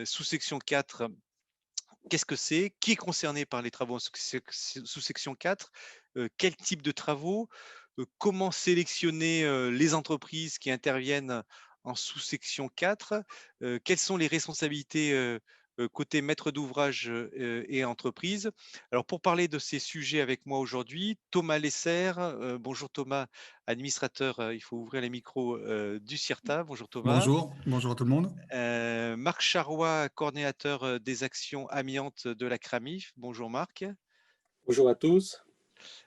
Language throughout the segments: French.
sous-section 4, qu'est-ce que c'est? Qui est concerné par les travaux en sous-section 4? Quel type de travaux? Comment sélectionner, les entreprises qui interviennent en sous-section 4? Quelles sont les responsabilités, côté maître d'ouvrage, et entreprise? Alors pour parler de ces sujets avec moi aujourd'hui, Thomas Lesser, bonjour Thomas, administrateur, il faut ouvrir les micros, du CIRTA. Bonjour Thomas. Bonjour, bonjour à tout le monde. Marc Charrois, coordinateur, des actions amiantes de la CRAMIF. Bonjour Marc. Bonjour à tous.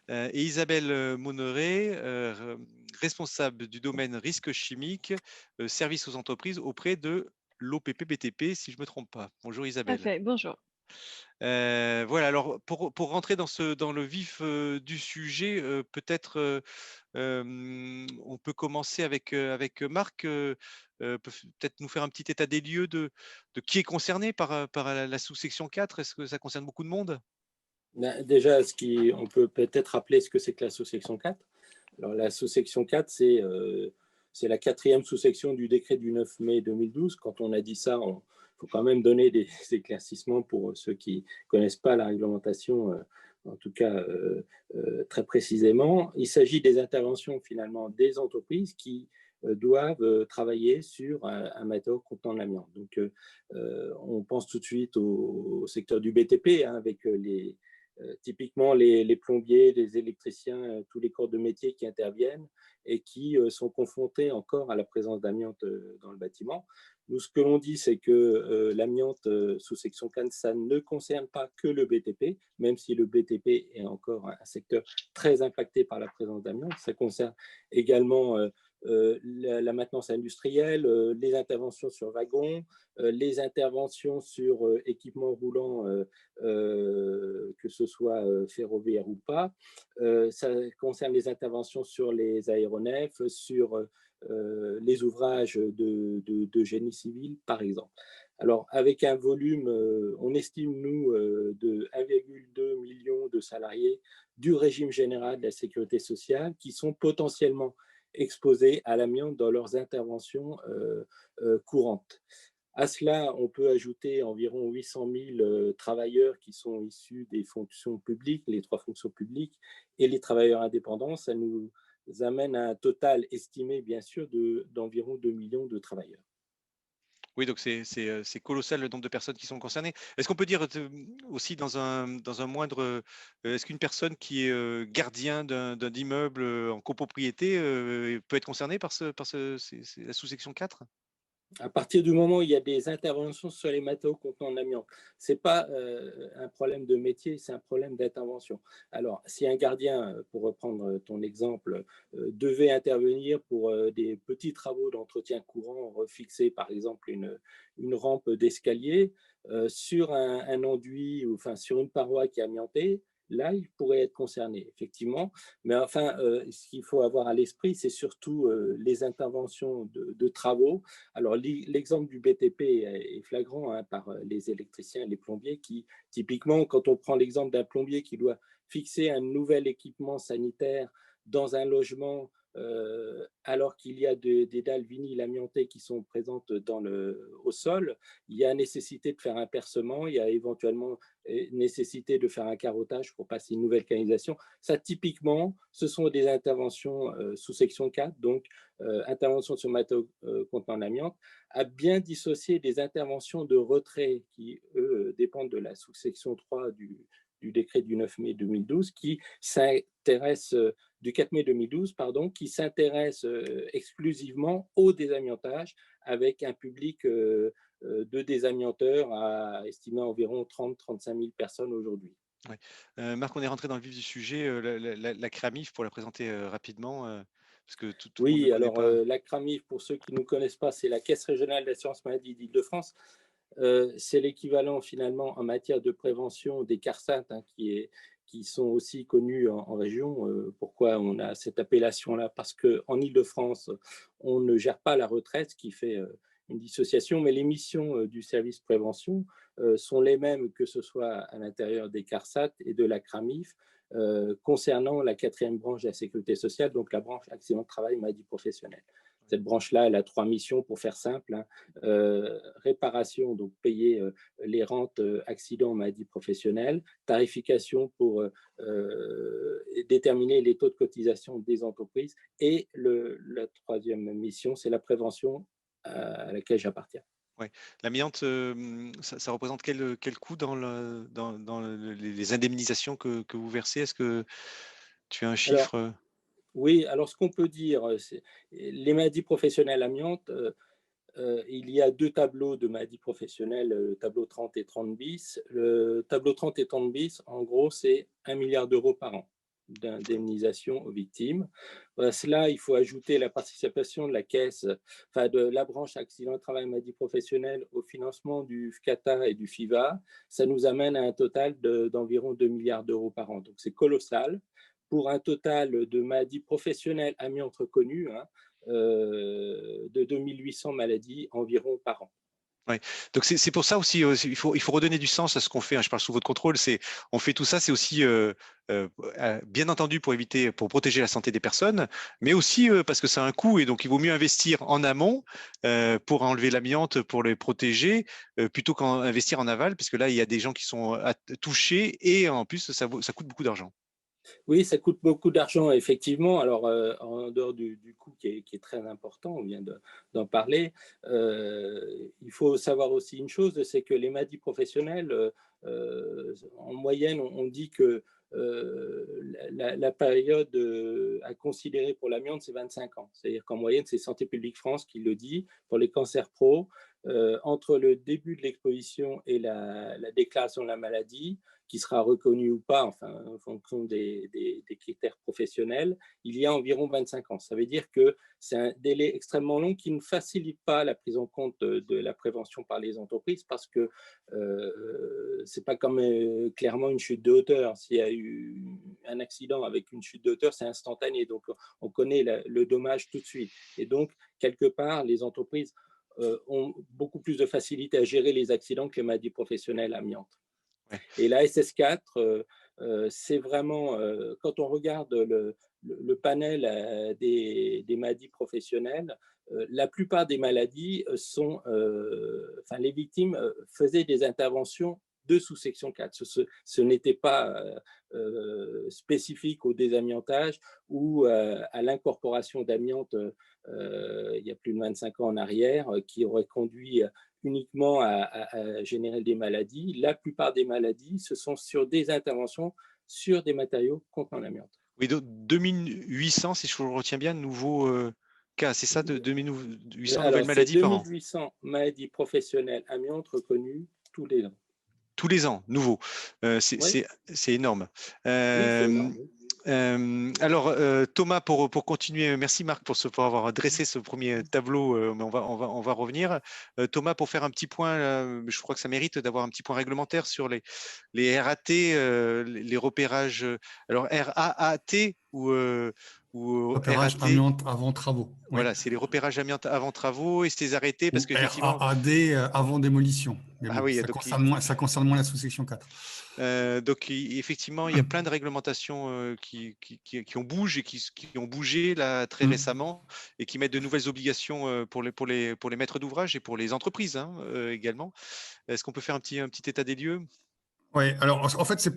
Et Isabelle, Monneret, responsable du domaine risques chimiques, services aux entreprises auprès de l'OPP-BTP, si je ne me trompe pas. Bonjour Isabelle. Parfait, bonjour. Voilà, alors pour rentrer dans le vif, du sujet, peut-être, on peut commencer avec Marc, peut-être nous faire un petit état des lieux de qui est concerné par la sous-section 4. Est-ce que ça concerne beaucoup de monde? Ben, déjà, on peut peut-être rappeler ce que c'est que la sous-section 4. Alors, la sous-section 4, c'est la quatrième sous-section du décret du 9 mai 2012. Quand on a dit ça, il faut quand même donner des éclaircissements pour ceux qui ne connaissent pas la réglementation, en tout cas très précisément. Il s'agit des interventions finalement des entreprises qui doivent travailler sur un matériau contenant l'amiante. Donc, on pense tout de suite au secteur du BTP, hein, avec typiquement les plombiers, les électriciens, tous les corps de métier qui interviennent et qui sont confrontés encore à la présence d'amiante dans le bâtiment. Nous, ce que l'on dit, c'est que l'amiante sous section 4, ça ne concerne pas que le BTP, même si le BTP est encore un secteur très impacté par la présence d'amiante. Ça concerne également la maintenance industrielle, les interventions sur wagons, les interventions sur équipements roulants, que ce soit ferroviaire ou pas. Ça concerne les interventions sur les aéronefs, sur les ouvrages de génie civil, par exemple. Alors, avec un volume, on estime, nous, de 1,2 million de salariés du régime général de la sécurité sociale qui sont potentiellement exposés à l'amiante dans leurs interventions courantes. À cela, on peut ajouter environ 800 000 travailleurs qui sont issus des fonctions publiques, les trois fonctions publiques, et les travailleurs indépendants. Ça nous amène à un total estimé, bien sûr, d'environ 2 millions de travailleurs. Oui, donc c'est colossal le nombre de personnes qui sont concernées. Est-ce qu'on peut dire aussi dans un moindre, est-ce qu'une personne qui est gardien d'un immeuble en copropriété peut être concernée par la sous-section 4? À partir du moment où il y a des interventions sur les matériaux contenant l'amiante, ce n'est pas un problème de métier, c'est un problème d'intervention. Alors, si un gardien, pour reprendre ton exemple, devait intervenir pour des petits travaux d'entretien courant, refixer par exemple une rampe d'escalier sur un enduit ou enfin, sur une paroi qui est amiantée, là, il pourrait être concerné, effectivement. Mais enfin, ce qu'il faut avoir à l'esprit, c'est surtout les interventions de travaux. Alors, l'exemple du BTP est flagrant, hein, par les électriciens et les plombiers qui, typiquement, quand on prend l'exemple d'un plombier qui doit fixer un nouvel équipement sanitaire dans un logement, alors qu'il y a des dalles vinyles amiantées qui sont présentes au sol, il y a nécessité de faire un percement, il y a éventuellement nécessité de faire un carottage pour passer une nouvelle canalisation. Ça, typiquement, ce sont des interventions sous section 4, donc intervention sur matériaux contenant l'amiante, à bien dissocier des interventions de retrait qui, eux, dépendent de la sous-section 3 du décret du 9 mai 2012, qui s'intéresse du 4 mai 2012, pardon, qui s'intéresse exclusivement au désamiantage avec un public de désamianteurs à estimer environ 30-35 000 personnes aujourd'hui. Ouais. Marc, on est rentré dans le vif du sujet, la CRAMIF, pour la présenter rapidement, parce que tout le monde ne Oui, connaît alors pas. la CRAMIF, pour ceux qui ne nous connaissent pas, c'est la Caisse régionale d'assurance maladie d'Île-de-France. C'est l'équivalent finalement en matière de prévention des CARSAT, hein, qui sont aussi connus en région. Pourquoi on a cette appellation-là? Parce qu'en Île-de-France, on ne gère pas la retraite, ce qui fait une dissociation, mais les missions du service prévention sont les mêmes que ce soit à l'intérieur des CARSAT et de la CRAMIF, concernant la quatrième branche de la sécurité sociale, donc la branche accident de travail maladie professionnelle. Cette branche-là, elle a 3 missions pour faire simple, hein. Réparation, donc payer les rentes accidents, maladie professionnelle, tarification pour déterminer les taux de cotisation des entreprises et la troisième mission, c'est la prévention à laquelle j'appartiens. Ouais. L'amiante, ça représente quel coût dans les indemnisations que vous versez? Est-ce que tu as un Alors, chiffre? oui, alors ce qu'on peut dire, c'est les maladies professionnelles amiantes, il y a 2 tableaux de maladies professionnelles, tableau 30 et 30 bis. Le tableau 30 et 30 bis, en gros, c'est 1 milliard d'euros par an d'indemnisation aux victimes. À cela, il faut ajouter la participation de la caisse, enfin de la branche accident de travail maladie professionnelle au financement du FCATA et du FIVA. Ça nous amène à un total d'environ 2 milliards d'euros par an. Donc c'est colossal pour un total de maladies professionnelles amiantes reconnues, hein, de 2800 maladies environ par an. Ouais. Donc c'est pour ça aussi, il faut redonner du sens à ce qu'on fait, hein. Je parle sous votre contrôle. On fait tout ça, c'est aussi bien entendu pour protéger la santé des personnes, mais aussi parce que ça a un coût et donc il vaut mieux investir en amont pour enlever l'amiante, pour les protéger, plutôt qu'investir en aval, parce que là il y a des gens qui sont touchés et en plus ça coûte beaucoup d'argent. Oui, ça coûte beaucoup d'argent, effectivement. Alors, en dehors du coût qui est très important, on vient d'en parler, il faut savoir aussi une chose, c'est que les maladies professionnelles, en moyenne, on dit que la période à considérer pour l'amiante, c'est 25 ans. C'est-à-dire qu'en moyenne, c'est Santé publique France qui le dit, pour les cancers pro, entre le début de l'exposition et la déclaration de la maladie, qui sera reconnu ou pas, enfin, en fonction des critères professionnels, il y a environ 25 ans. Ça veut dire que c'est un délai extrêmement long qui ne facilite pas la prise en compte de la prévention par les entreprises parce que c'est pas comme clairement une chute de hauteur. S'il y a eu un accident avec une chute de hauteur, c'est instantané. Donc, on connaît le dommage tout de suite. Et donc, quelque part, les entreprises ont beaucoup plus de facilité à gérer les accidents que les maladies professionnelles amiantes. Ouais. Et la SS4, c'est vraiment, quand on regarde le panel des maladies professionnelles, la plupart des maladies sont, enfin, les victimes faisaient des interventions de sous-section 4. Ce n'était pas spécifique au désamiantage ou à l'incorporation d'amiante il y a plus de 25 ans en arrière, qui aurait conduit uniquement à générer des maladies. La plupart des maladies, ce sont sur des interventions sur des matériaux contenant l'amiante. Oui, donc 2800, si je retiens bien, nouveaux cas, c'est ça, de 2800 nouvelles Alors, c'est maladies par an. 2800 maladies professionnelles amiantes reconnues tous les ans. Tous les ans, nouveaux. Oui, C'est énorme. oui, c'est Euh, énorme. alors, Thomas, pour continuer, merci Marc pour avoir dressé ce premier tableau, mais on va revenir. Thomas, pour faire un petit point, je crois que ça mérite d'avoir un petit point réglementaire sur les RAT, les repérages. Alors, RAAT ou Repérage RAT, amiante avant travaux. Oui. voilà, c'est les repérages amiante avant travaux et ces arrêtés, parce Ou qu'effectivement, RAAD avant démolition. Mais ah bon, oui, donc ça concerne moins la sous-section 4. Donc, effectivement, il y a plein de réglementations qui ont bougé et qui ont bougé là très récemment et qui mettent de nouvelles obligations pour les maîtres d'ouvrage et pour les entreprises, hein, également. Est-ce qu'on peut faire un petit état des lieux? Oui, alors en fait, c'est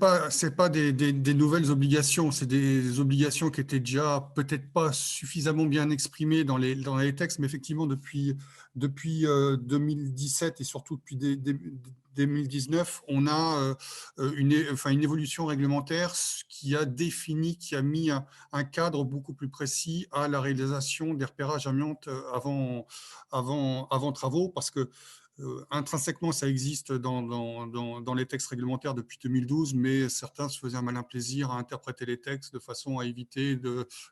pas des nouvelles obligations, c'est des obligations qui étaient déjà peut-être pas suffisamment bien exprimées dans les textes, mais effectivement, depuis 2017 et surtout depuis 2019, on a une évolution réglementaire qui a défini, qui a mis un cadre beaucoup plus précis à la réalisation des repérages amiantes avant travaux, parce que intrinsèquement, ça existe dans les textes réglementaires depuis 2012, mais certains se faisaient un malin plaisir à interpréter les textes de façon à éviter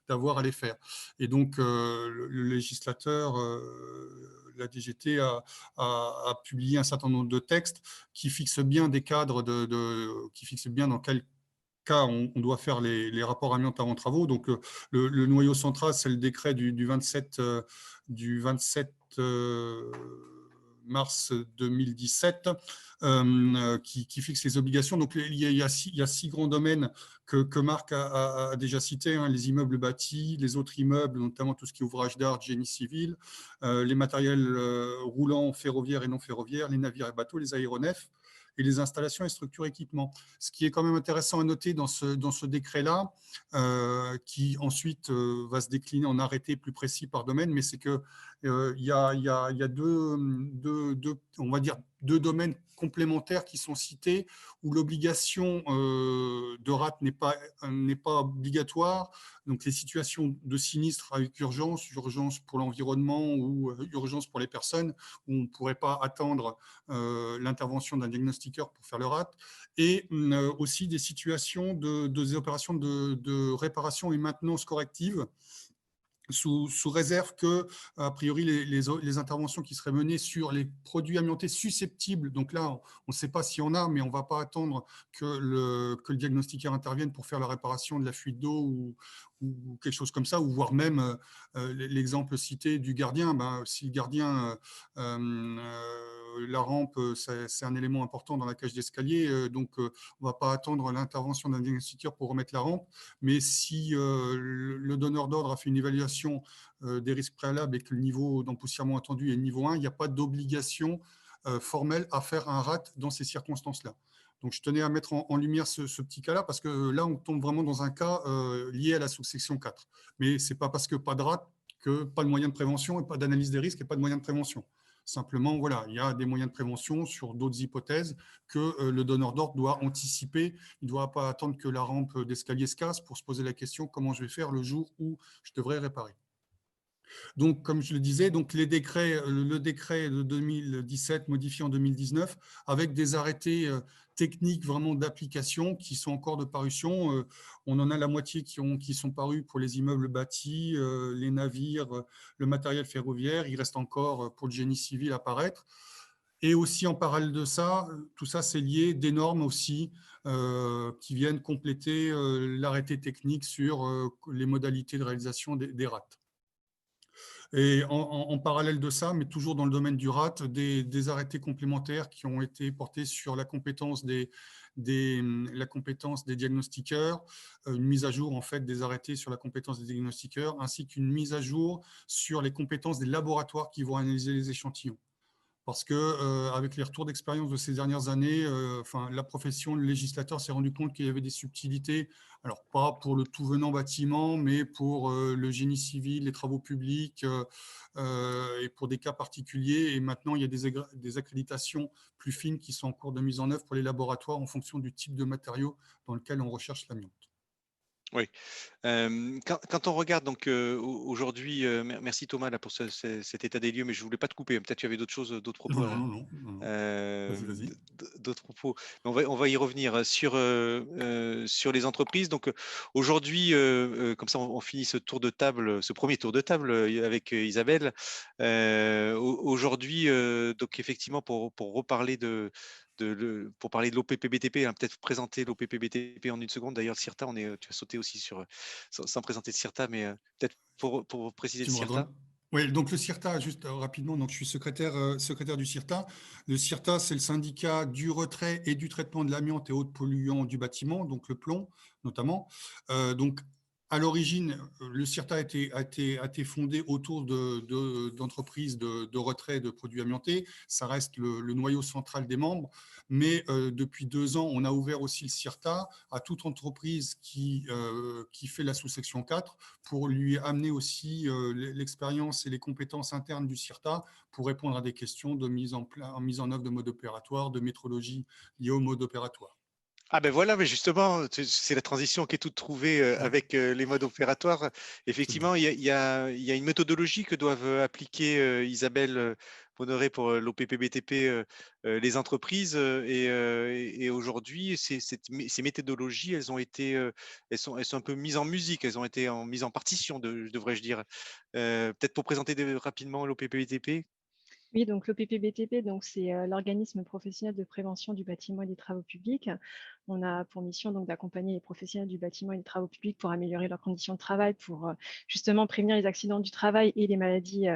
d'avoir à les faire. Et donc, le législateur, la DGT, a publié un certain nombre de textes qui fixent bien des cadres, qui fixent bien dans quel cas on doit faire les rapports amiante avant travaux. Donc, le noyau central, c'est le décret du 27 mars 2017 qui fixe les obligations. Donc, il y a 6 grands domaines que Marc a déjà cités, hein, les immeubles bâtis, les autres immeubles, notamment tout ce qui est ouvrage d'art, génie civil, les matériels roulants ferroviaires et non ferroviaires, les navires et bateaux, les aéronefs, et les installations et structures équipements. Ce qui est quand même intéressant à noter dans ce décret-là, qui ensuite va se décliner en arrêté plus précis par domaine, mais c'est qu'il y a on va dire, deux domaines complémentaires qui sont cités où l'obligation de rate n'est pas obligatoire. Donc, les situations de sinistre avec urgence, urgence pour l'environnement ou urgence pour les personnes, où on ne pourrait pas attendre l'intervention d'un diagnostiqueur pour faire le rate, et aussi des situations des opérations de réparation et maintenance corrective, sous réserve que, a priori, les interventions qui seraient menées sur les produits amiantés susceptibles, donc là, on ne sait pas s'il y en a, mais on ne va pas attendre que le diagnostiqueur intervienne pour faire la réparation de la fuite d'eau ou quelque chose comme ça, ou voire même l'exemple cité du gardien. Ben, si le gardien, la rampe, c'est un élément important dans la cage d'escalier, donc on ne va pas attendre l'intervention d'un diagnostiqueur pour remettre la rampe. Mais si le donneur d'ordre a fait une évaluation des risques préalables et que le niveau d'empoussièrement attendu est niveau 1, il n'y a pas d'obligation formelle à faire un RAT dans ces circonstances-là. Donc, je tenais à mettre en lumière ce petit cas-là, parce que là, on tombe vraiment dans un cas lié à la sous-section 4. Mais ce n'est pas parce que pas de RAT que pas de moyens de prévention, et pas d'analyse des risques et pas de moyens de prévention. Simplement, voilà, il y a des moyens de prévention sur d'autres hypothèses que le donneur d'ordre doit anticiper. Il ne doit pas attendre que la rampe d'escalier se casse pour se poser la question comment je vais faire le jour où je devrais réparer. Donc, comme je le disais, donc le décret de 2017 modifié en 2019 avec des arrêtés techniques vraiment d'application qui sont encore de parution. On en a la moitié qui sont parus pour les immeubles bâtis, les navires, le matériel ferroviaire. Il reste encore pour le génie civil à paraître. Et aussi, en parallèle de ça, tout ça, c'est lié des normes aussi qui viennent compléter l'arrêté technique sur les modalités de réalisation des RAT. Et en parallèle de ça, mais toujours dans le domaine du RAT, des arrêtés complémentaires qui ont été portés sur la compétence des diagnostiqueurs, une mise à jour en fait des arrêtés sur la compétence des diagnostiqueurs, ainsi qu'une mise à jour sur les compétences des laboratoires qui vont analyser les échantillons. Parce que avec les retours d'expérience de ces dernières années, la profession, le législateur s'est rendu compte qu'il y avait des subtilités, alors pas pour le tout venant bâtiment, mais pour le génie civil, les travaux publics et pour des cas particuliers. Et maintenant, il y a des accréditations plus fines qui sont en cours de mise en œuvre pour les laboratoires en fonction du type de matériau dans lequel on recherche l'amiante. Oui. Quand on regarde donc aujourd'hui, merci Thomas là, pour cet état des lieux, mais je ne voulais pas te couper. Peut-être tu avais d'autres choses, d'autres propos. Non. Vas-y. D'autres propos. On va y revenir sur les entreprises. Donc aujourd'hui, comme ça, on finit ce tour de table, ce premier tour de table avec Isabelle. Aujourd'hui, donc effectivement, pour reparler pour parler de l'OPPBTP, hein, peut-être présenter l'OPPBTP en une seconde. D'ailleurs, le CIRTA, tu as sauté aussi sans présenter le CIRTA, mais peut-être pour préciser le CIRTA. Oui, donc le CIRTA, juste rapidement, donc je suis secrétaire du CIRTA. Le CIRTA, c'est le syndicat du retrait et du traitement de l'amiante et autres polluants du bâtiment, donc le plomb notamment. Donc, à l'origine, le CIRTA a été fondé autour d'entreprises de retrait de produits amiantés. Ça reste le noyau central des membres. Mais depuis 2 ans, on a ouvert aussi le CIRTA à toute entreprise qui fait la sous-section 4 pour lui amener aussi l'expérience et les compétences internes du CIRTA pour répondre à des questions de mise en œuvre de mode opératoire, de métrologie liée au mode opératoire. Ah ben voilà, mais justement, c'est la transition qui est toute trouvée avec les modes opératoires. Effectivement, il y a une méthodologie que doivent appliquer Isabelle Bonneré pour l'OPPBTP, les entreprises. Et aujourd'hui, ces méthodologies, elles sont un peu mises en musique, elles ont été mises en partition, devrais-je dire. Peut-être pour présenter rapidement l'OPPBTP. Oui, donc l'OPP-BTP, donc c'est l'organisme professionnel de prévention du bâtiment et des travaux publics. On a pour mission donc d'accompagner les professionnels du bâtiment et des travaux publics pour améliorer leurs conditions de travail, pour justement prévenir les accidents du travail et les maladies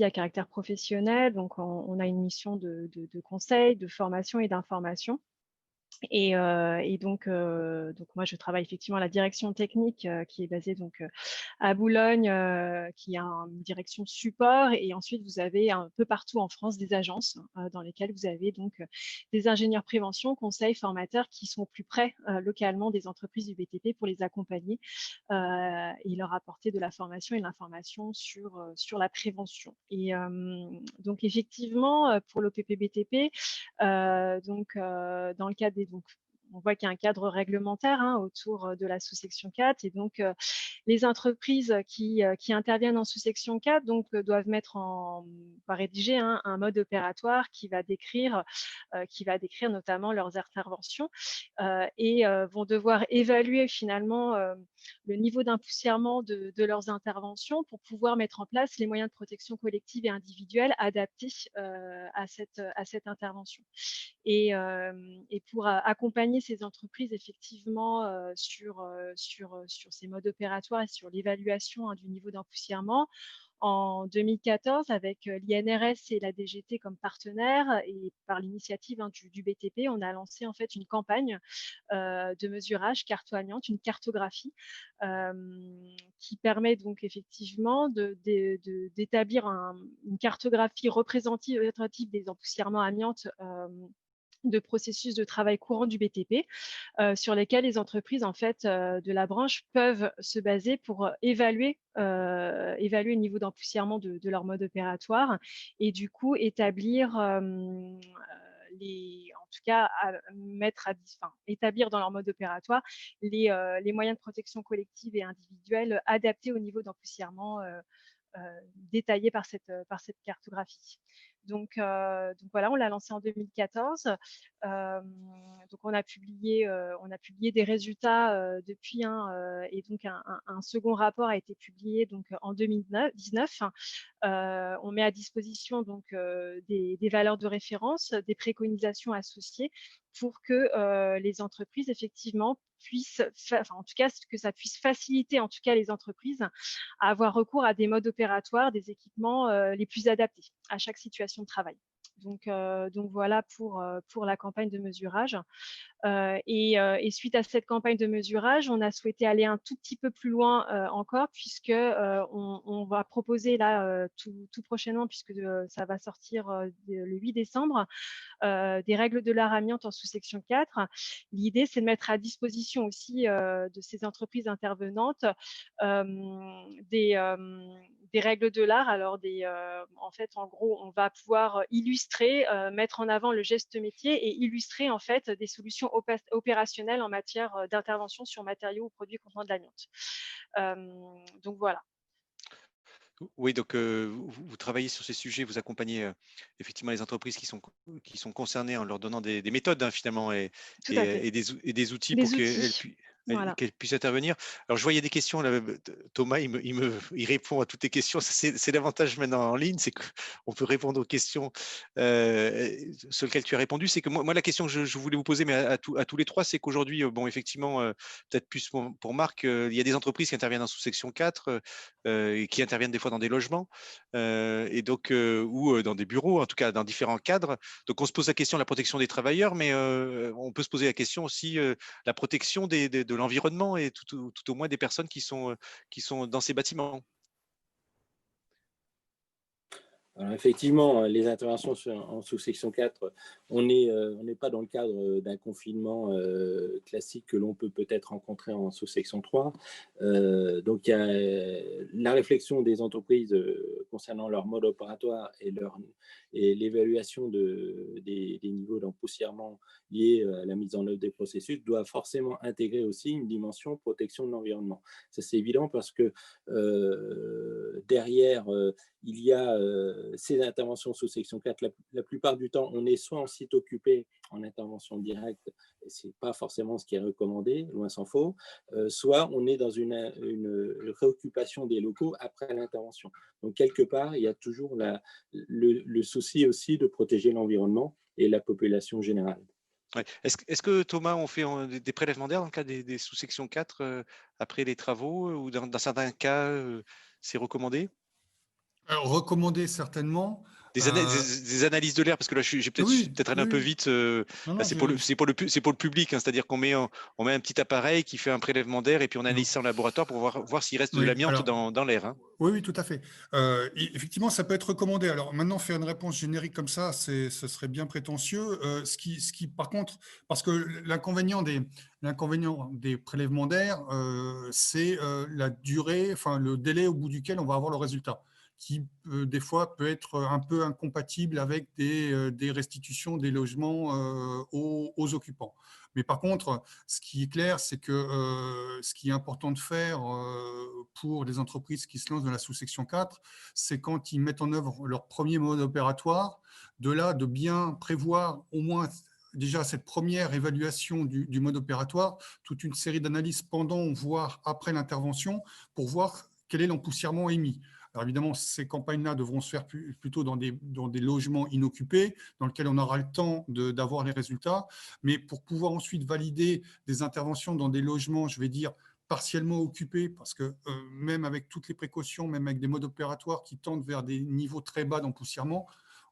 à caractère professionnel. Donc on a une mission de conseil, de formation et d'information. Et donc moi, je travaille effectivement à la direction technique qui est basée donc à Boulogne, qui a une direction support. Et ensuite, vous avez un peu partout en France des agences dans lesquelles vous avez donc des ingénieurs prévention, conseils, formateurs qui sont au plus près localement des entreprises du BTP pour les accompagner et leur apporter de la formation et de l'information sur la prévention. Et donc effectivement, pour l'OPP-BTP, dans le cadre donc, on voit qu'il y a un cadre réglementaire autour de la sous-section 4, et donc les entreprises qui interviennent en sous-section 4 donc, doivent rédiger un mode opératoire qui va décrire notamment leurs interventions et vont devoir évaluer finalement le niveau d'impoussièrement de leurs interventions pour pouvoir mettre en place les moyens de protection collective et individuelle adaptés à cette intervention. Et pour accompagner ces entreprises effectivement sur ces modes opératoires et sur l'évaluation du niveau d'empoussièrement, en 2014, avec l'INRS et la DGT comme partenaires, et par l'initiative du BTP, on a lancé en fait une campagne de mesurage carto-amiante, une cartographie qui permet donc effectivement d'établir une cartographie représentative des empoussièrements amiantes de processus de travail courant du BTP, sur lesquels les entreprises en fait, de la branche peuvent se baser pour évaluer le niveau d'empoussièrement de leur mode opératoire, et du coup établir en tout cas établir dans leur mode opératoire les moyens de protection collective et individuelle adaptés au niveau d'empoussièrement détaillé par cette cartographie. Donc voilà, on l'a lancé en 2014. Donc on a publié des résultats depuis, et donc un second rapport a été publié donc en 2019. On met à disposition donc des valeurs de référence, des préconisations associées pour que les entreprises effectivement puissent, en tout cas que ça puisse faciliter en tout cas les entreprises à avoir recours à des modes opératoires, des équipements les plus adaptés à chaque situation de travail. Donc voilà pour la campagne de mesurage. Et suite à cette campagne de mesurage, on a souhaité aller un tout petit peu plus loin encore, puisque on va proposer là tout prochainement, puisque ça va sortir le 8 décembre, des règles de l'art amiante en sous-section 4. L'idée, c'est de mettre à disposition aussi de ces entreprises intervenantes des règles de l'art. Alors, en fait, en gros, on va pouvoir illustrer, mettre en avant le geste métier et illustrer en fait des solutions opérationnelles en matière d'intervention sur matériaux ou produits contenant de l'amiante. Donc voilà. Oui, donc vous travaillez sur ces sujets, vous accompagnez effectivement les entreprises qui sont concernées en leur donnant des méthodes finalement et, Tout à fait. et des outils pour Des outils. Voilà. qu'elles puissent intervenir. Alors je voyais des questions là, Thomas, il répond à toutes les questions. C'est l'avantage maintenant en ligne, c'est qu'on peut répondre aux questions sur lesquelles tu as répondu. C'est que moi la question que je voulais vous poser, mais à tous les trois, c'est qu'aujourd'hui, bon effectivement, peut-être plus pour Marc, il y a des entreprises qui interviennent en sous-section 4 et qui interviennent des fois dans des logements et donc ou dans des bureaux, en tout cas dans différents cadres. Donc on se pose la question de la protection des travailleurs, mais on peut se poser la question aussi la protection de l'environnement et tout au moins des personnes qui sont dans ces bâtiments. Alors effectivement, les interventions en sous-section 4, on n'est pas dans le cadre d'un confinement classique que l'on peut peut-être rencontrer en sous-section 3. Donc il y a la réflexion des entreprises concernant leur mode opératoire et l'évaluation des niveaux d'empoussièrement liés à la mise en œuvre des processus doit forcément intégrer aussi une dimension protection de l'environnement. Ça c'est évident parce que derrière il y a ces interventions sous section 4, la plupart du temps, on est soit en site occupé, en intervention directe, et ce n'est pas forcément ce qui est recommandé, loin s'en faut, soit on est dans une réoccupation des locaux après l'intervention. Donc, quelque part, il y a toujours le souci aussi de protéger l'environnement et la population générale. Ouais. Est-ce que Thomas, on fait des prélèvements d'air dans le cas des sous-sections 4 après les travaux ou dans certains cas, c'est recommandé? Alors, recommandé certainement. Des analyses de l'air, parce que là, je suis Oui, peut-être allé un peu oui. vite. Non, Là, non, c'est pour le public, hein, c'est-à-dire qu'on met un petit appareil qui fait un prélèvement d'air et puis on analyse ça en laboratoire pour voir s'il reste de oui, l'amiante alors, dans l'air. Hein. oui, tout à fait. Effectivement, ça peut être recommandé. Alors maintenant, faire une réponse générique comme ça, ce serait bien prétentieux. Par contre, parce que l'inconvénient des prélèvements d'air, c'est la durée, enfin le délai au bout duquel on va avoir le résultat, qui des fois peut être un peu incompatible avec des restitutions des logements aux occupants. Mais par contre, ce qui est clair, c'est que ce qui est important de faire pour les entreprises qui se lancent dans la sous-section 4, c'est quand ils mettent en œuvre leur premier mode opératoire, de bien prévoir au moins déjà cette première évaluation du mode opératoire, toute une série d'analyses pendant, voire après l'intervention, pour voir quel est l'empoussièrement émis. Alors évidemment, ces campagnes-là devront se faire plutôt dans des logements inoccupés, dans lesquels on aura le temps d'avoir les résultats. Mais pour pouvoir ensuite valider des interventions dans des logements, je vais dire, partiellement occupés, parce que même avec toutes les précautions, même avec des modes opératoires qui tendent vers des niveaux très bas d'empoussièrement,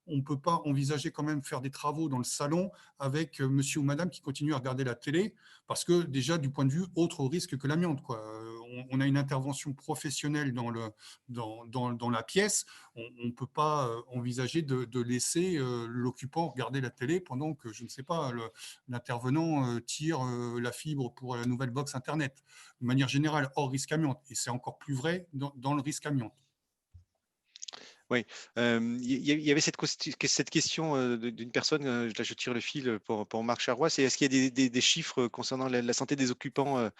on ne peut pas envisager quand même faire des travaux dans le salon avec monsieur ou madame qui continue à regarder la télé, parce que déjà, du point de vue autre risque que l'amiante, quoi. On a une intervention professionnelle dans la pièce, on ne peut pas envisager de laisser l'occupant regarder la télé pendant que, je ne sais pas, l'intervenant tire la fibre pour la nouvelle box Internet. De manière générale, hors risque amiante. Et c'est encore plus vrai dans le risque amiante. Oui, il y avait cette question d'une personne, là je tire le fil pour Marc Charrois, c'est est-ce qu'il y a des chiffres concernant la santé des occupants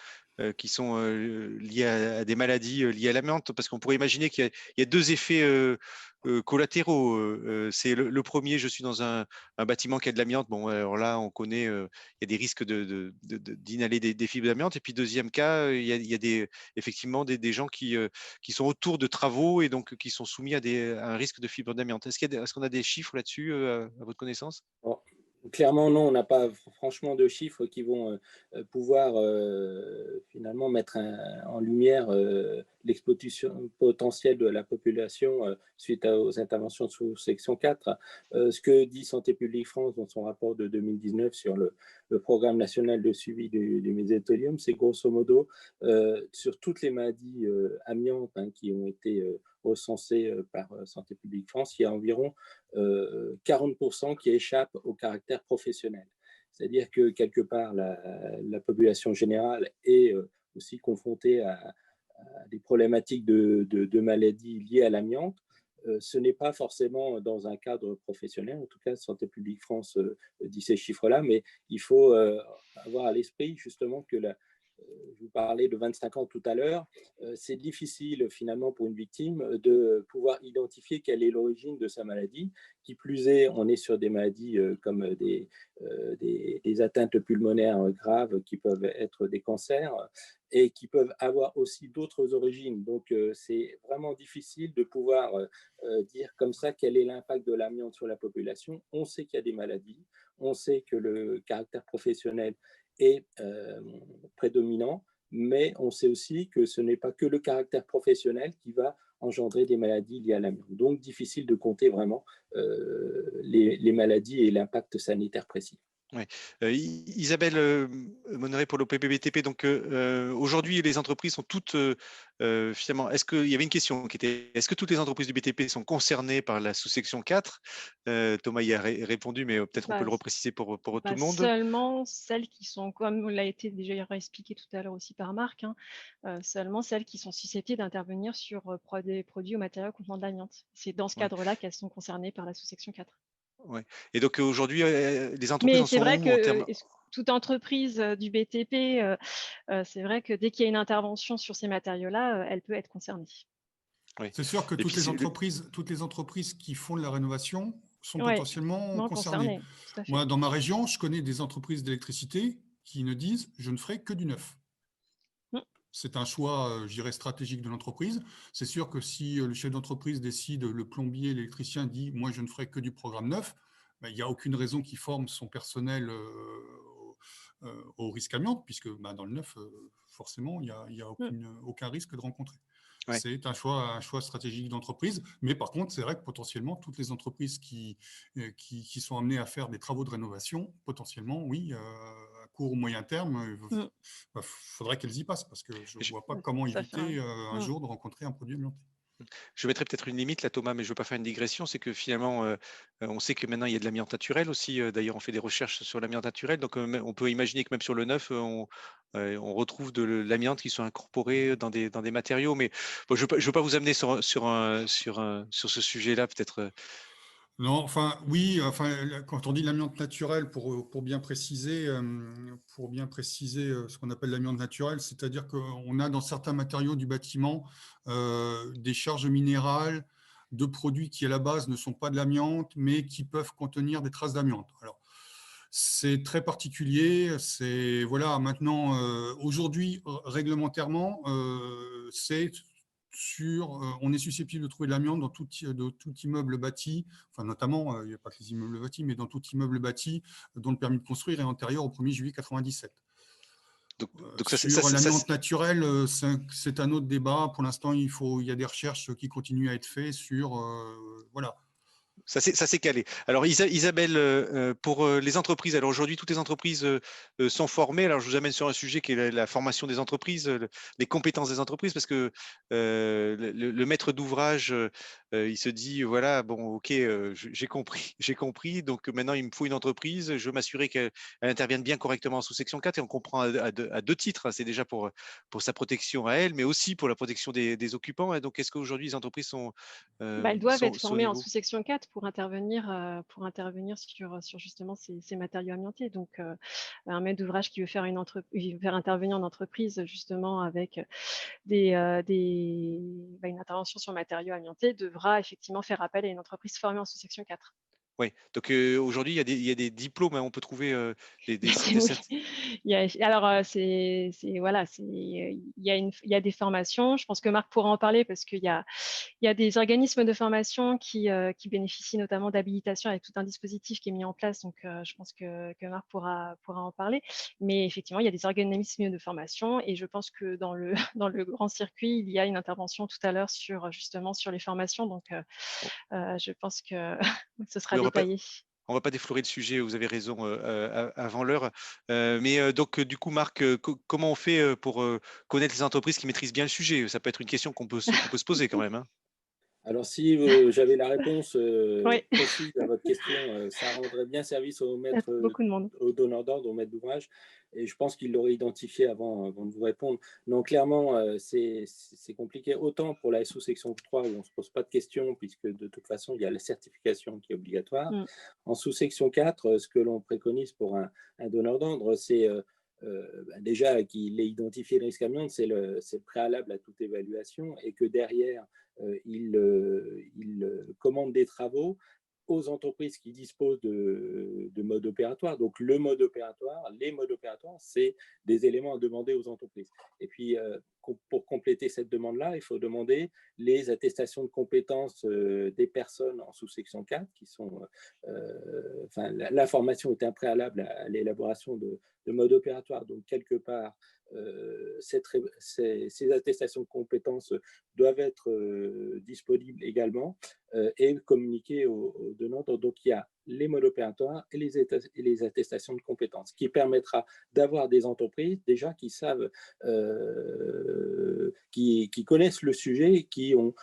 qui sont liés à des maladies liées à l'amiante? Parce qu'on pourrait imaginer qu'il y a deux effets collatéraux. C'est le premier, je suis dans un bâtiment qui a de l'amiante. Bon, alors là, on connaît, il y a des risques d'inhaler des fibres d'amiante. Et puis, deuxième cas, il y a effectivement des gens qui sont autour de travaux et donc qui sont soumis à un risque de fibres d'amiante. Est-ce qu'on a des chiffres là-dessus à votre connaissance? Bon, clairement, non, on n'a pas franchement de chiffres qui vont pouvoir finalement mettre en lumière l'exposition potentielle de la population suite aux interventions sous section 4. Ce que dit Santé publique France dans son rapport de 2019 sur le programme national de suivi du mésothélium, c'est grosso modo sur toutes les maladies amiantes qui ont été recensées par Santé publique France, il y a environ 40% qui échappent au caractère professionnel. C'est-à-dire que quelque part, la population générale est aussi confrontée à des problématiques de maladies liées à l'amiante. Ce n'est pas forcément dans un cadre professionnel, en tout cas Santé publique France dit ces chiffres-là, mais il faut avoir à l'esprit justement que je vous parlais de 25 ans tout à l'heure, c'est difficile finalement pour une victime de pouvoir identifier quelle est l'origine de sa maladie. Qui plus est, on est sur des maladies comme des atteintes pulmonaires graves qui peuvent être des cancers et qui peuvent avoir aussi d'autres origines. Donc, c'est vraiment difficile de pouvoir dire comme ça quel est l'impact de l'amiante sur la population. On sait qu'il y a des maladies, on sait que le caractère professionnel est prédominant, mais on sait aussi que ce n'est pas que le caractère professionnel qui va engendrer des maladies liées à l'amiante. Donc, difficile de compter vraiment les maladies et l'impact sanitaire précis. Ouais. Isabelle Monneret pour l'OPBTP. Donc aujourd'hui, les entreprises sont toutes finalement. Est-ce qu'il y avait une question qui était est-ce que toutes les entreprises du BTP sont concernées par la sous-section 4? Thomas y a répondu, mais peut-être on peut le repréciser pour tout le monde. Seulement celles qui sont, comme l'a été déjà expliqué tout à l'heure aussi par Marc, seulement celles qui sont susceptibles d'intervenir sur des produits ou matériaux contenant de l'amiante. C'est dans ce cadre-là qu'elles sont concernées par la sous-section 4. Ouais. Et donc aujourd'hui, les entreprises Mais c'est vrai où, en termes... que toute entreprise du BTP, c'est vrai que dès qu'il y a une intervention sur ces matériaux-là, elle peut être concernée. Oui. C'est sûr que toutes les entreprises qui font de la rénovation sont Ouais, potentiellement non, concernées. concernés, tout à fait. Moi, dans ma région, je connais des entreprises d'électricité qui ne disent « je ne ferai que du neuf ». Mmh. C'est un choix, je dirais, stratégique de l'entreprise. C'est sûr que si le chef d'entreprise décide, le plombier, l'électricien dit « moi, je ne ferai que du programme neuf », ben, il n'y a aucune raison qu'il forme son personnel au risque amiante, puisque ben, dans le neuf, forcément, il n'y a Mmh. aucun risque de rencontrer. Ouais. C'est un choix stratégique d'entreprise. Mais par contre, c'est vrai que potentiellement, toutes les entreprises qui sont amenées à faire des travaux de rénovation, potentiellement, oui, à court ou moyen terme, Mmh. faudrait qu'elles y passent parce que je ne Je, vois pas comment Ça fait un éviter un mmh. jour de rencontrer un produit amianté. je mettrais peut-être une limite là, Thomas, mais je ne veux pas faire une digression. C'est que finalement, on sait que maintenant, il y a de l'amiante naturel aussi. D'ailleurs, on fait des recherches sur l'amiante naturel. Donc, on peut imaginer que même sur le neuf, on retrouve de l'amiante qui sont incorporés dans des matériaux. Mais bon, je ne veux pas vous amener sur ce sujet-là, peut-être. Non, enfin, oui, enfin, quand on dit l'amiante naturelle, pour bien préciser, ce qu'on appelle l'amiante naturelle, c'est-à-dire qu'on a dans certains matériaux du bâtiment des charges minérales de produits qui, à la base, ne sont pas de l'amiante, mais qui peuvent contenir des traces d'amiante. Alors, c'est très particulier. C'est voilà. Maintenant, aujourd'hui, réglementairement, on est susceptible de trouver de l'amiante dans tout immeuble bâti, enfin notamment, il n'y a pas que les immeubles bâtis, mais dans tout immeuble bâti dont le permis de construire est antérieur au 1er juillet 97. Donc Sur l'amiante naturelle, c'est un autre débat. Pour l'instant, il y a des recherches qui continuent à être faites sur voilà. Ça s'est calé. Alors Isabelle, pour les entreprises, alors aujourd'hui toutes les entreprises sont formées. Alors je vous amène sur un sujet qui est la formation des entreprises, les compétences des entreprises, parce que le maître d'ouvrage, il se dit voilà, bon ok, j'ai compris, j'ai compris. Donc maintenant il me faut une entreprise, je veux m'assurer qu'elle intervienne bien correctement en sous-section 4 et on comprend à deux titres. Hein. C'est déjà pour sa protection à elle, mais aussi pour la protection des occupants. Hein. Donc est-ce qu'aujourd'hui les entreprises Bah, elles doivent être sont au formées en niveau? sous-section 4 pour intervenir sur justement ces matériaux amiantés. Donc, un maître d'ouvrage qui veut faire faire intervenir une entreprise justement avec une intervention sur matériaux amiantés devra effectivement faire appel à une entreprise formée en sous-section 4. Oui, donc aujourd'hui, il y a des diplômes, hein, on peut trouver des Oui, alors voilà, il y a des formations. Je pense que Marc pourra en parler parce qu'il y a des organismes de formation qui bénéficient notamment d'habilitation avec tout un dispositif qui est mis en place. Donc, je pense que Marc pourra en parler. Mais effectivement, il y a des organismes de formation et je pense que dans le dans le grand circuit, il y a une intervention tout à l'heure justement sur les formations. Donc, Bon, je pense que ce sera oui, détaillé. on va pas déflorer le sujet, vous avez raison, avant l'heure. Mais donc, du coup, Marc, comment on fait pour connaître les entreprises qui maîtrisent bien le sujet? Ça peut être une question qu'on peut se poser quand même. Hein. Alors, si j'avais la réponse Oui, précise à votre question, ça rendrait bien service au il y a maître, beaucoup de monde. au donneur d'ordre, au maître d'ouvrage, et je pense qu'il l'aurait identifié avant de vous répondre. Non, clairement, c'est compliqué, autant pour la sous-section 3 où on ne se pose pas de questions, puisque de toute façon, il y a la certification qui est obligatoire. Mm. En sous-section 4, ce que l'on préconise pour un donneur d'ordre, c'est déjà qu'il ait identifié le risque amiante, c'est le préalable à toute évaluation, et que derrière, il commande des travaux aux entreprises qui disposent de modes opératoires. Donc, le mode opératoire, les modes opératoires, c'est des éléments à demander aux entreprises. Et puis, pour compléter cette demande-là, il faut demander les attestations de compétences des personnes en sous-section 4, qui sont, enfin, la formation est un préalable à l'élaboration de modes opératoires. Donc, quelque part, ces attestations de compétences doivent être disponibles également et communiquées aux donneurs. Donc, il y a les modes opératoires et les attestations de compétences, qui permettra d'avoir des entreprises déjà qui savent, qui connaissent le sujet et qui ont,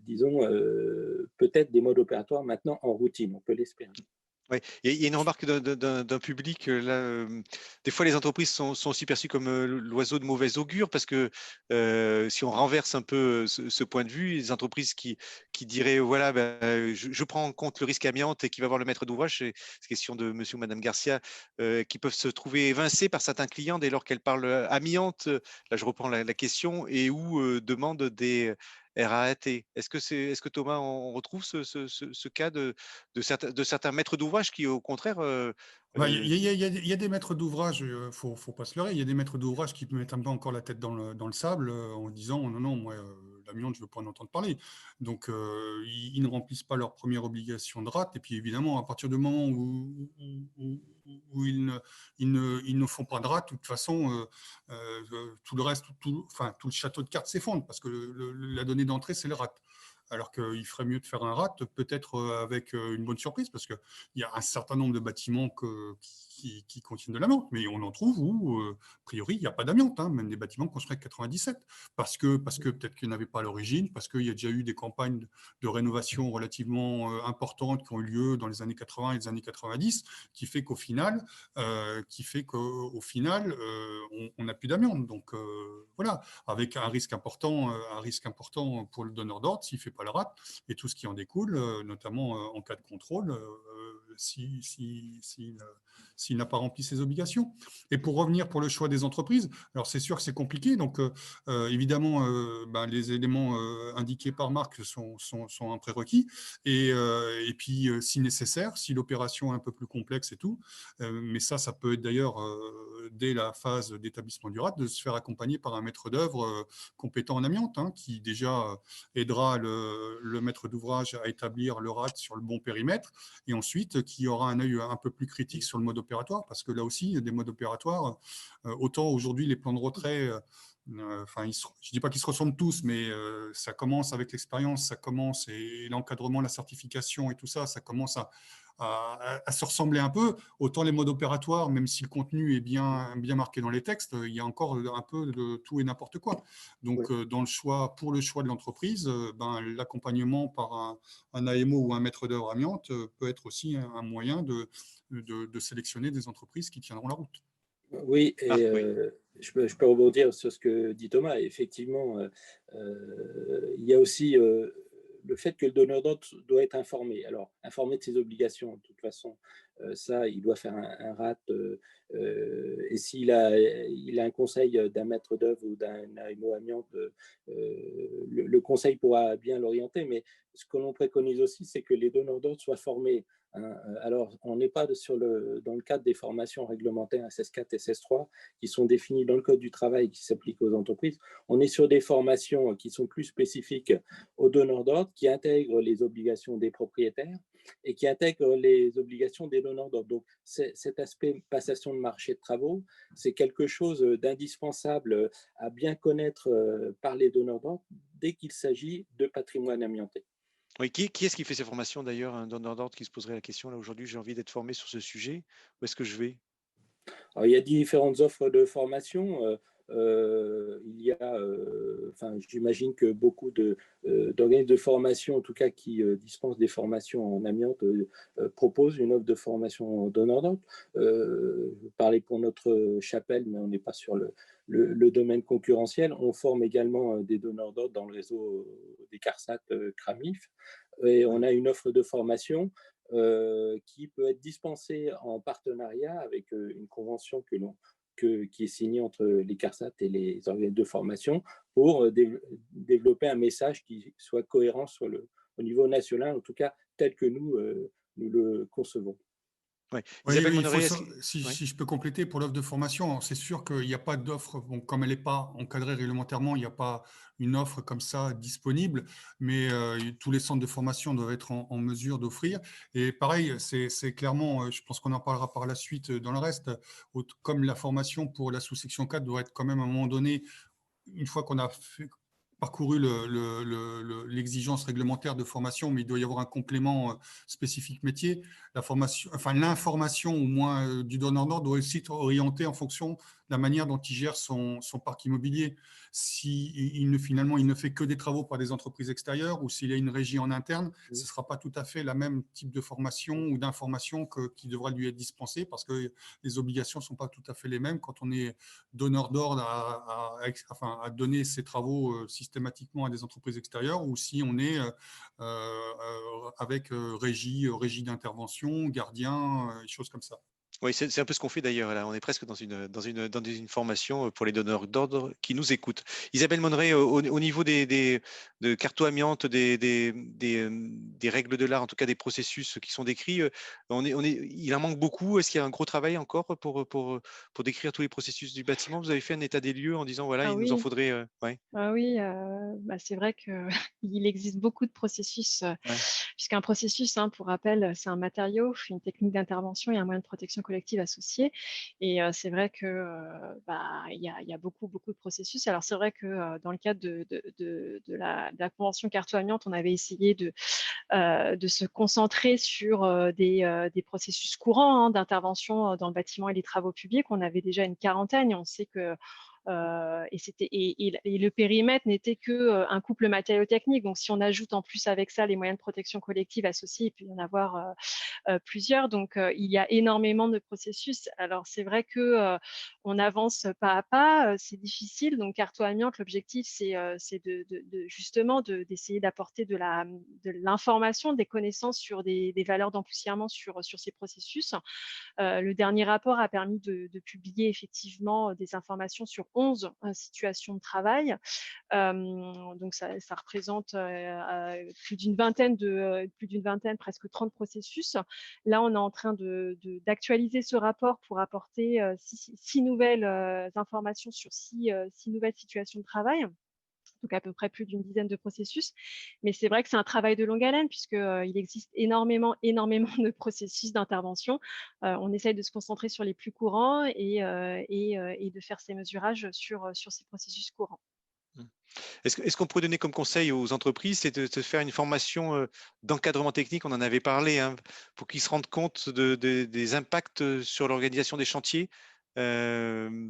disons, peut-être des modes opératoires maintenant en routine, on peut l'espérer. Ouais. Il y a une remarque d'un public, là, des fois les entreprises sont aussi perçues comme l'oiseau de mauvais augure parce que si on renverse un peu ce point de vue, les entreprises qui diraient voilà, ben, je prends en compte le risque amiante et qui va voir le maître d'ouvrage, c'est question de monsieur ou madame Garcia, qui peuvent se trouver évincés par certains clients dès lors qu'elles parlent amiante, là je reprends la question, et où demandent RAAT. Est-ce que Thomas, on retrouve ce cas de certains maîtres d'ouvrage qui, au contraire, Il y a des maîtres d'ouvrage, faut pas se leurrer, il y a des maîtres d'ouvrage qui mettent un peu encore la tête dans le sable en disant non, non, moi, l'amiante, je veux pas en entendre parler. Donc, ils ne remplissent pas leur première obligation de rate. Et puis, évidemment, à partir du moment où ils ne font pas de rate, de toute façon, tout le reste, enfin, tout le château de cartes s'effondre parce que la donnée d'entrée, c'est le rate. Alors qu'il ferait mieux de faire un rate, peut-être avec une bonne surprise, parce qu'il y a un certain nombre de bâtiments qui contiennent de l'amiante, mais on en trouve où, a priori, il n'y a pas d'amiante, hein, même des bâtiments construits en 97, parce que peut-être qu'il n'y en avait pas à l'origine, parce qu'il y a déjà eu des campagnes de rénovation relativement importantes qui ont eu lieu dans les années 80 et les années 90, qui fait qu'au final, on n'a plus d'amiante. Donc voilà, avec un risque important pour le donneur d'ordre s'il ne fait pas la rate, et tout ce qui en découle, notamment en cas de contrôle, s'il n'a pas rempli ses obligations. Et pour revenir pour le choix des entreprises, alors c'est sûr que c'est compliqué, donc évidemment, les éléments indiqués par Marc sont un prérequis, et puis si nécessaire, si l'opération est un peu plus complexe et tout, mais ça peut être d'ailleurs dès la phase d'établissement du RAT, de se faire accompagner par un maître d'œuvre compétent en amiante, hein, qui déjà aidera le maître d'ouvrage à établir le RAT sur le bon périmètre, et ensuite qui aura un œil un peu plus critique sur le mode opératoire, parce que là aussi, il y a des modes opératoires. Autant aujourd'hui, les plans de retrait, je ne dis pas qu'ils se ressemblent tous, mais ça commence avec l'expérience, ça commence, et l'encadrement, la certification et tout ça, ça commence à se ressembler un peu. Autant les modes opératoires, même si le contenu est bien marqué dans les textes, il y a encore un peu de tout et n'importe quoi. Donc, Oui. pour le choix de l'entreprise, l'accompagnement par un AMO ou un maître d'œuvre amiante peut être aussi un moyen de sélectionner des entreprises qui tiendront la route. Oui, et oui. je peux rebondir sur ce que dit Thomas. Effectivement, il y a aussi le fait que le donneur d'ordre doit être informé. Alors, informé de ses obligations, de toute façon, ça, il doit faire un RAT. Et s'il a un conseil d'un maître d'œuvre ou d'un AMO amiante, le conseil pourra bien l'orienter. Mais ce que l'on préconise aussi, c'est que les donneurs d'ordre soient formés. Alors, on n'est pas dans le cadre des formations réglementaires SS4 et SS3 qui sont définies dans le Code du travail qui s'appliquent aux entreprises. On est sur des formations qui sont plus spécifiques aux donneurs d'ordre, qui intègrent les obligations des propriétaires et qui intègrent les obligations des donneurs d'ordre. Donc, cet aspect passation de marché de travaux, c'est quelque chose d'indispensable à bien connaître par les donneurs d'ordre dès qu'il s'agit de patrimoine amianté. Oui, qui est-ce qui fait ces formations d'ailleurs? Un donneur d'ordre qui se poserait la question, là aujourd'hui, j'ai envie d'être formé sur ce sujet, où est-ce que je vais? Alors, il y a différentes offres de formation. Il y a, j'imagine que beaucoup d'organismes de formation, en tout cas qui dispensent des formations en amiante, proposent une offre de formation donneur d'ordre. Je parlais pour notre chapelle, mais on n'est pas sur le domaine concurrentiel. On forme également des donneurs d'ordre dans le réseau des CARSAT CRAMIF. Et on a une offre de formation qui peut être dispensée en partenariat avec une convention qui est signée entre les CARSAT et les organismes de formation pour développer un message qui soit cohérent au niveau national, en tout cas tel que nous le concevons. Ouais. Oui, Isabelle il faut Monneret, ouais. si je peux compléter pour l'offre de formation, c'est sûr qu'il n'y a pas d'offre, bon, comme elle n'est pas encadrée réglementairement, il n'y a pas une offre comme ça disponible, mais tous les centres de formation doivent être en mesure d'offrir. Et pareil, c'est clairement, je pense qu'on en parlera par la suite dans le reste, comme la formation pour la sous-section 4 doit être quand même à un moment donné, une fois qu'on a parcouru l'exigence réglementaire de formation, mais il doit y avoir un complément spécifique métier. L'information, au moins du donneur d'ordre, doit aussi être orientée en fonction de la manière dont il gère son parc immobilier. Si finalement il ne fait que des travaux par des entreprises extérieures ou s'il y a une régie en interne, ce ne sera pas tout à fait la même type de formation ou d'information qui devra lui être dispensée, parce que les obligations ne sont pas tout à fait les mêmes quand on est donneur d'ordre à donner ses travaux systématiquement à des entreprises extérieures, ou si on est avec régie d'intervention, gardien, choses comme ça. Oui, c'est un peu ce qu'on fait d'ailleurs là. On est presque dans une formation pour les donneurs d'ordre qui nous écoutent. Isabelle Monneret, au niveau de carto amiante, des règles de l'art, en tout cas des processus qui sont décrits, il en manque beaucoup. Est-ce qu'il y a un gros travail encore pour décrire tous les processus du bâtiment? Vous avez fait un état des lieux en disant, voilà, Ah il nous en oui. faudrait. Ouais, Ah oui, c'est vrai qu'il existe beaucoup de processus, ouais. puisqu'un processus, hein, pour rappel, c'est un matériau, une technique d'intervention et un moyen de protection collective associé. Et c'est vrai que il y a beaucoup, beaucoup de processus. Alors c'est vrai que dans le cadre de la convention carto-amiante, on avait essayé de se concentrer sur des processus courants, hein, d'intervention dans le bâtiment et les travaux publics. On avait déjà une quarantaine et on sait que et le périmètre n'était que un couple matériau-technique. Donc, si on ajoute en plus avec ça les moyens de protection collective associés, il peut y en avoir plusieurs. Donc, il y a énormément de processus. Alors, c'est vrai que on avance pas à pas. C'est difficile. Donc, Carto Amiante, l'objectif, c'est justement d'essayer d'apporter de l'information, des connaissances sur des valeurs d'empoussièrement sur ces processus. Le dernier rapport a permis de publier effectivement des informations sur 11 situations de travail. Donc, ça représente plus d'une vingtaine, presque 30 processus. Là, on est en train d'actualiser ce rapport pour apporter 6 nouvelles informations sur 6 nouvelles situations de travail. Donc à peu près plus d'une dizaine de processus. Mais c'est vrai que c'est un travail de longue haleine puisqu'il existe énormément de processus d'intervention. On essaye de se concentrer sur les plus courants et de faire ces mesurages sur ces processus courants. Mmh. Est-ce qu'on pourrait donner comme conseil aux entreprises, c'est de faire une formation d'encadrement technique, on en avait parlé, hein, pour qu'ils se rendent compte des impacts sur l'organisation des chantiers? Euh,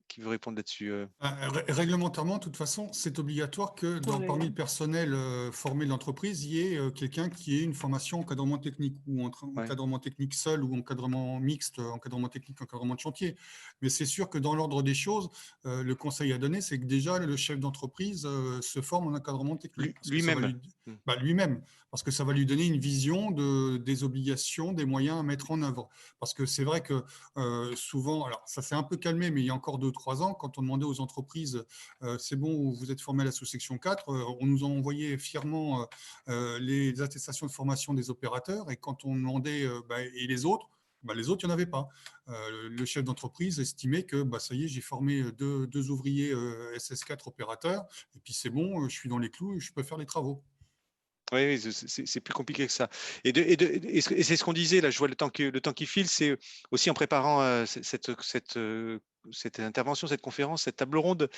qui veut répondre là-dessus? Réglementairement, de toute façon, c'est obligatoire que Oui, parmi le personnel formé de l'entreprise, il y ait quelqu'un qui ait une formation encadrement technique ou Ouais. encadrement technique seul ou encadrement mixte, encadrement technique, encadrement de chantier. Mais c'est sûr que dans l'ordre des choses, le conseil à donner, c'est que déjà le chef d'entreprise se forme en encadrement technique parce que ça va Lui-même. Mmh. lui-même, parce que ça va lui donner une vision des obligations, des moyens à mettre en œuvre. Parce que c'est vrai que souvent, alors ça s'est un peu calmé, mais il y a encore 2 ou 3 ans, quand on demandait aux entreprises, c'est bon, vous êtes formé à la sous-section 4, on nous a envoyé fièrement les attestations de formation des opérateurs, et quand on demandait, et les autres, il n'y en avait pas. Le chef d'entreprise estimait que ça y est, j'ai formé deux ouvriers SS4 opérateurs, et puis c'est bon, je suis dans les clous et je peux faire les travaux. Oui, oui, c'est plus compliqué que ça. Et c'est ce qu'on disait, là, je vois le temps qui file, c'est aussi en préparant cette intervention, cette conférence, cette table ronde,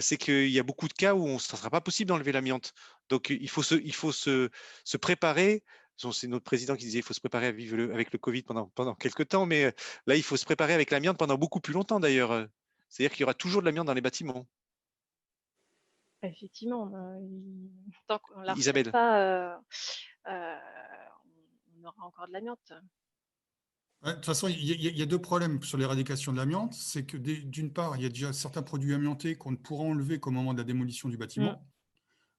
c'est qu'il y a beaucoup de cas où ça ne sera pas possible d'enlever l'amiante. Donc, il faut se préparer. C'est notre président qui disait qu'il faut se préparer à vivre avec le Covid pendant quelques temps, mais là, il faut se préparer avec l'amiante pendant beaucoup plus longtemps d'ailleurs. C'est-à-dire qu'il y aura toujours de l'amiante dans les bâtiments. effectivement, tant qu'on ne la retraite Isabelle. pas, on aura encore de l'amiante. Ouais, de toute façon, il y a 2 problèmes sur l'éradication de l'amiante. C'est que d'une part, il y a déjà certains produits amiantés qu'on ne pourra enlever qu'au moment de la démolition du Mm. bâtiment.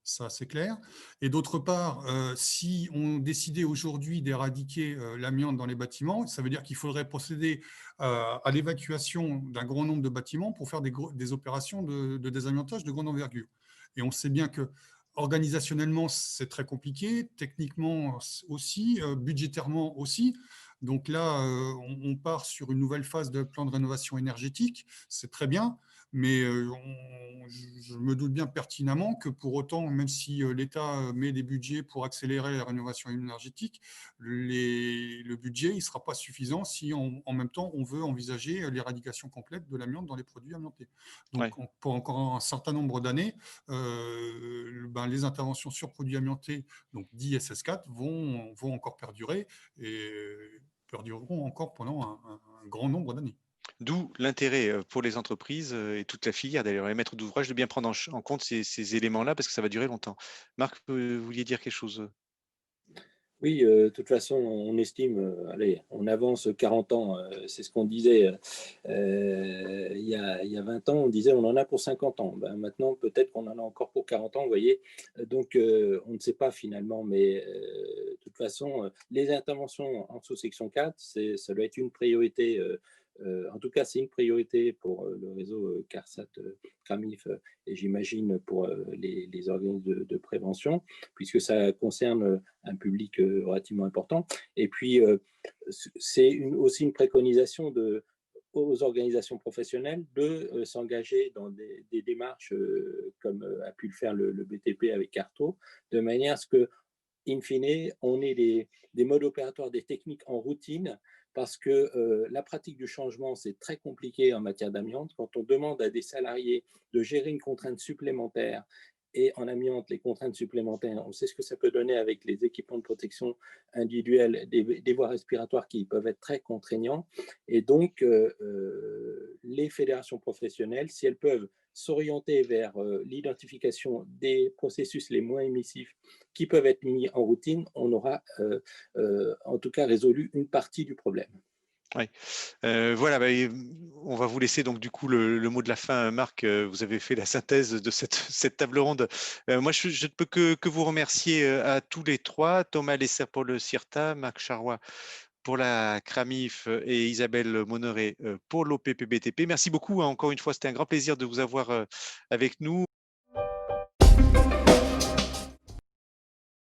Ça, c'est clair. Et d'autre part, si on décidait aujourd'hui d'éradiquer l'amiante dans les bâtiments, ça veut dire qu'il faudrait procéder à l'évacuation d'un grand nombre de bâtiments pour faire des opérations de désamiantage de grande envergure. Et on sait bien que organisationnellement, c'est très compliqué, techniquement aussi, budgétairement aussi. Donc là, on part sur une nouvelle phase de plan de rénovation énergétique, c'est très bien, mais je me doute bien pertinemment que pour autant, même si l'État met des budgets pour accélérer la rénovation énergétique, le budget ne sera pas suffisant si en même temps on veut envisager l'éradication complète de l'amiante dans les produits amiantés. Donc Ouais. pour encore un certain nombre d'années, les interventions sur produits amiantés, donc dits SS4, vont encore perdurer et perdureront encore pendant un grand nombre d'années. D'où l'intérêt pour les entreprises et toute la filière, d'ailleurs, les maîtres d'ouvrage, de bien prendre en compte ces éléments-là parce que ça va durer longtemps. Marc, vous vouliez dire quelque chose? Oui, de toute façon, on estime, allez, on avance 40 ans, c'est ce qu'on disait il y a 20 ans, on disait on en a pour 50 ans. Ben, maintenant, peut-être qu'on en a encore pour 40 ans, vous voyez. Donc, on ne sait pas finalement, mais de toute façon, les interventions en sous-section 4, ça doit être une priorité. En tout cas, c'est une priorité pour le réseau CARSAT, CRAMIF, et j'imagine pour les organismes de prévention, puisque ça concerne un public relativement important. Et puis, c'est aussi une préconisation aux organisations professionnelles de s'engager dans des démarches comme a pu le faire le BTP avec Carto, de manière à ce que, in fine, on ait des modes opératoires, des techniques en routine, parce que la pratique du changement, c'est très compliqué en matière d'amiante. Quand on demande à des salariés de gérer une contrainte supplémentaire, et en amiante, les contraintes supplémentaires, on sait ce que ça peut donner avec les équipements de protection individuelle, des voies respiratoires qui peuvent être très contraignants. Et donc, les fédérations professionnelles, si elles peuvent s'orienter vers l'identification des processus les moins émissifs qui peuvent être mis en routine, on aura en tout cas résolu une partie du problème. Oui. Voilà, on va vous laisser donc du coup le mot de la fin, Marc. Vous avez fait la synthèse de cette table ronde. Moi, je ne peux que vous remercier à tous les trois, Thomas Lesser pour le CIRTA, Marc Charrois pour la CRAMIF et Isabelle Moneret pour l'OPPBTP. Merci beaucoup. Encore une fois, c'était un grand plaisir de vous avoir avec nous.